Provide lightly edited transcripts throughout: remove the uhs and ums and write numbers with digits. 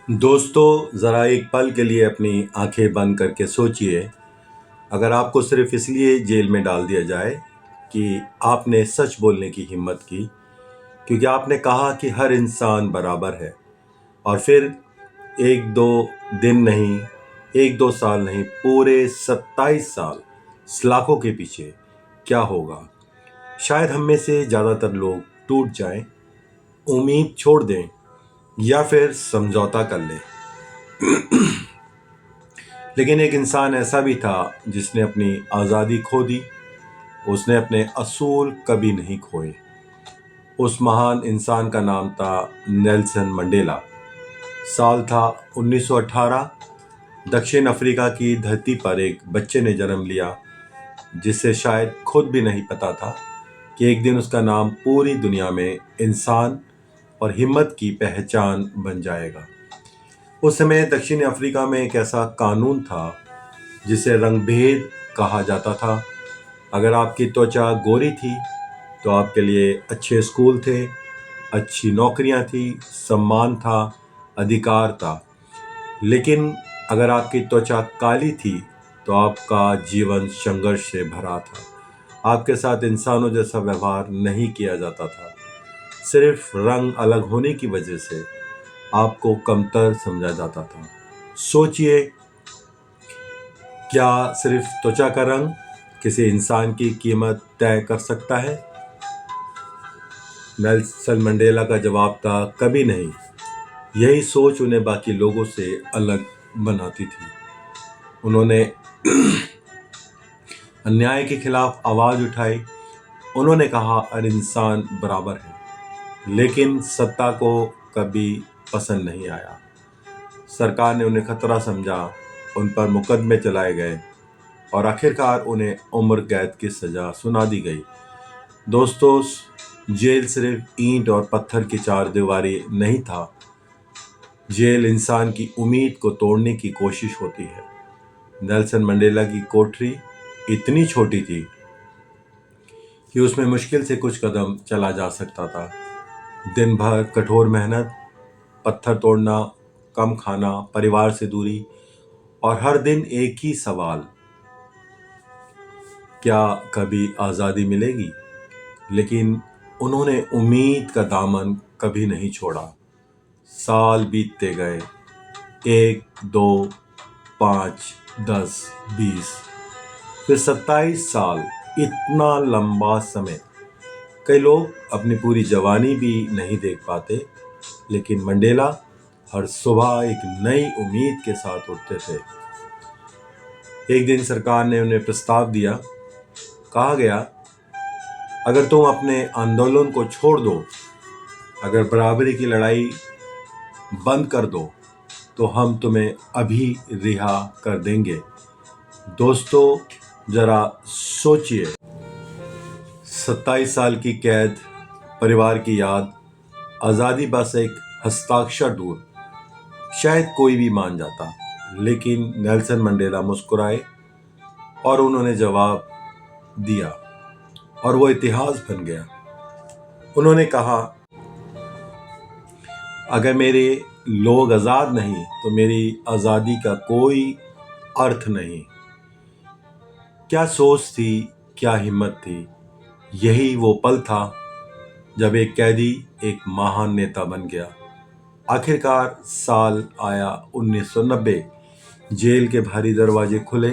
दोस्तों, ज़रा एक पल के लिए अपनी आंखें बंद करके सोचिए। अगर आपको सिर्फ इसलिए जेल में डाल दिया जाए कि आपने सच बोलने की हिम्मत की, क्योंकि आपने कहा कि हर इंसान बराबर है, और फिर एक दो दिन नहीं, एक दो साल नहीं, पूरे 27 साल सलाखों के पीछे, क्या होगा? शायद हम में से ज़्यादातर लोग टूट जाएं, उम्मीद छोड़ दें, या फिर समझौता कर लें। लेकिन एक इंसान ऐसा भी था जिसने अपनी आज़ादी खो दी। उसने अपने असूल कभी नहीं खोए। उस महान इंसान का नाम था नेल्सन मंडेला। साल था 1918। दक्षिण अफ्रीका की धरती पर एक बच्चे ने जन्म लिया, जिसे शायद खुद भी नहीं पता था कि एक दिन उसका नाम पूरी दुनिया में इंसान और हिम्मत की पहचान बन जाएगा। उस समय दक्षिण अफ्रीका में एक ऐसा कानून था जिसे रंगभेद कहा जाता था। अगर आपकी त्वचा गोरी थी तो आपके लिए अच्छे स्कूल थे, अच्छी नौकरियां थी, सम्मान था, अधिकार था। लेकिन अगर आपकी त्वचा काली थी तो आपका जीवन संघर्ष से भरा था। आपके साथ इंसानों जैसा व्यवहार नहीं किया जाता था। सिर्फ रंग अलग होने की वजह से आपको कमतर समझा जाता था। सोचिए, क्या सिर्फ त्वचा का रंग किसी इंसान की कीमत तय कर सकता है? नेल्सन मंडेला का जवाब था, कभी नहीं। यही सोच उन्हें बाकी लोगों से अलग बनाती थी। उन्होंने अन्याय के खिलाफ आवाज उठाई। उन्होंने कहा, हर इंसान बराबर है। लेकिन सत्ता को कभी पसंद नहीं आया। सरकार ने उन्हें खतरा समझा, उन पर मुकदमे चलाए गए और आखिरकार उन्हें उम्र कैद की सजा सुना दी गई। दोस्तों, जेल सिर्फ ईंट और पत्थर की चारदीवारी नहीं था। जेल इंसान की उम्मीद को तोड़ने की कोशिश होती है। नेल्सन मंडेला की कोठरी इतनी छोटी थी कि उसमें मुश्किल से कुछ कदम चला जा सकता था। दिन भर कठोर मेहनत, पत्थर तोड़ना, कम खाना, परिवार से दूरी, और हर दिन एक ही सवाल, क्या कभी आज़ादी मिलेगी? लेकिन उन्होंने उम्मीद का दामन कभी नहीं छोड़ा। साल बीतते गए, 1, 2, 5, 10, 20, फिर 27 साल। इतना लंबा समय। कई लोग अपनी पूरी जवानी भी नहीं देख पाते, लेकिन मंडेला हर सुबह एक नई उम्मीद के साथ उठते थे। एक दिन सरकार ने उन्हें प्रस्ताव दिया। कहा गया, अगर तुम अपने आंदोलन को छोड़ दो, अगर बराबरी की लड़ाई बंद कर दो, तो हम तुम्हें अभी रिहा कर देंगे। दोस्तों, जरा सोचिए, 27 साल की कैद, परिवार की याद, आज़ादी बस एक हस्ताक्षर दूर। शायद कोई भी मान जाता, लेकिन नेल्सन मंडेला मुस्कुराए और उन्होंने जवाब दिया, और वो इतिहास बन गया। उन्होंने कहा, अगर मेरे लोग आज़ाद नहीं तो मेरी आज़ादी का कोई अर्थ नहीं। क्या सोच थी, क्या हिम्मत थी। यही वो पल था जब एक कैदी एक महान नेता बन गया। आखिरकार साल आया 1990। जेल के भारी दरवाजे खुले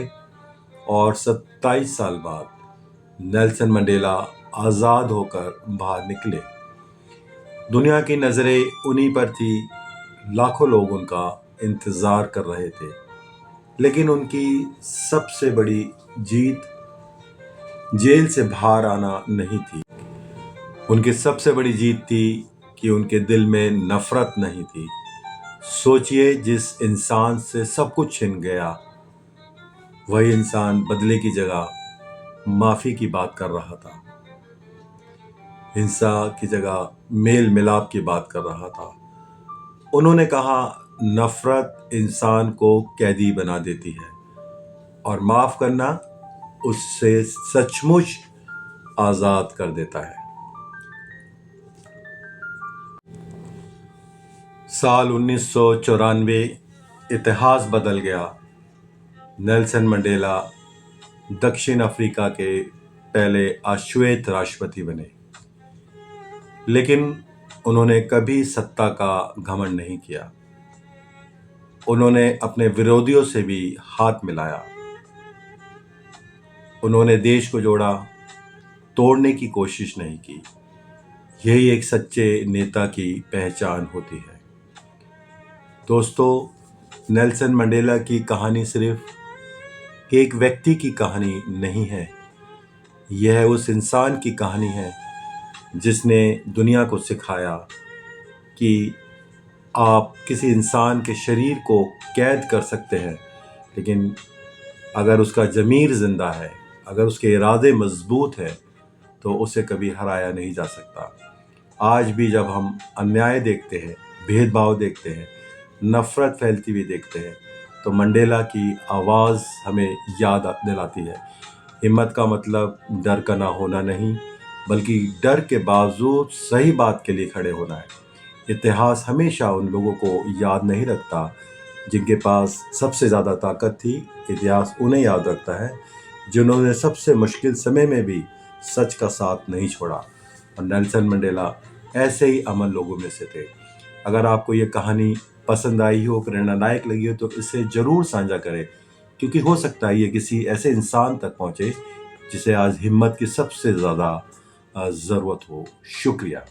और 27 साल बाद नेल्सन मंडेला आज़ाद होकर बाहर निकले। दुनिया की नज़रें उन्हीं पर थी। लाखों लोग उनका इंतज़ार कर रहे थे। लेकिन उनकी सबसे बड़ी जीत जेल से बाहर आना नहीं थी। उनकी सबसे बड़ी जीत थी कि उनके दिल में नफरत नहीं थी। सोचिए, जिस इंसान से सब कुछ छिन गया, वही इंसान बदले की जगह माफ़ी की बात कर रहा था। हिंसा की जगह मेल मिलाप की बात कर रहा था। उन्होंने कहा, नफरत इंसान को कैदी बना देती है, और माफ करना उससे सचमुच आज़ाद कर देता है। साल 1994 इतिहास बदल गया। नेल्सन मंडेला दक्षिण अफ्रीका के पहले अश्वेत राष्ट्रपति बने, लेकिन उन्होंने कभी सत्ता का घमंड नहीं किया। उन्होंने अपने विरोधियों से भी हाथ मिलाया। उन्होंने देश को जोड़ा, तोड़ने की कोशिश नहीं की। यही एक सच्चे नेता की पहचान होती है। दोस्तों, नेल्सन मंडेला की कहानी सिर्फ एक व्यक्ति की कहानी नहीं है, यह उस इंसान की कहानी है जिसने दुनिया को सिखाया कि आप किसी इंसान के शरीर को कैद कर सकते हैं, लेकिन अगर उसका ज़मीर जिंदा है, अगर उसके इरादे मजबूत हैं, तो उसे कभी हराया नहीं जा सकता। आज भी जब हम अन्याय देखते हैं, भेदभाव देखते हैं, नफरत फैलती हुई देखते हैं, तो मंडेला की आवाज़ हमें याद दिलाती है। हिम्मत का मतलब डर का ना होना नहीं, बल्कि डर के बावजूद सही बात के लिए खड़े होना है। इतिहास हमेशा उन लोगों को याद नहीं रखता जिनके पास सबसे ज़्यादा ताकत थी। इतिहास उन्हें याद रखता है जिन्होंने सबसे मुश्किल समय में भी सच का साथ नहीं छोड़ा। और नेल्सन मंडेला ऐसे ही अमल लोगों में से थे। अगर आपको ये कहानी पसंद आई हो, प्रेरणादायक लगी हो, तो इसे ज़रूर साझा करें, क्योंकि हो सकता है ये किसी ऐसे इंसान तक पहुँचे जिसे आज हिम्मत की सबसे ज़्यादा ज़रूरत हो। शुक्रिया।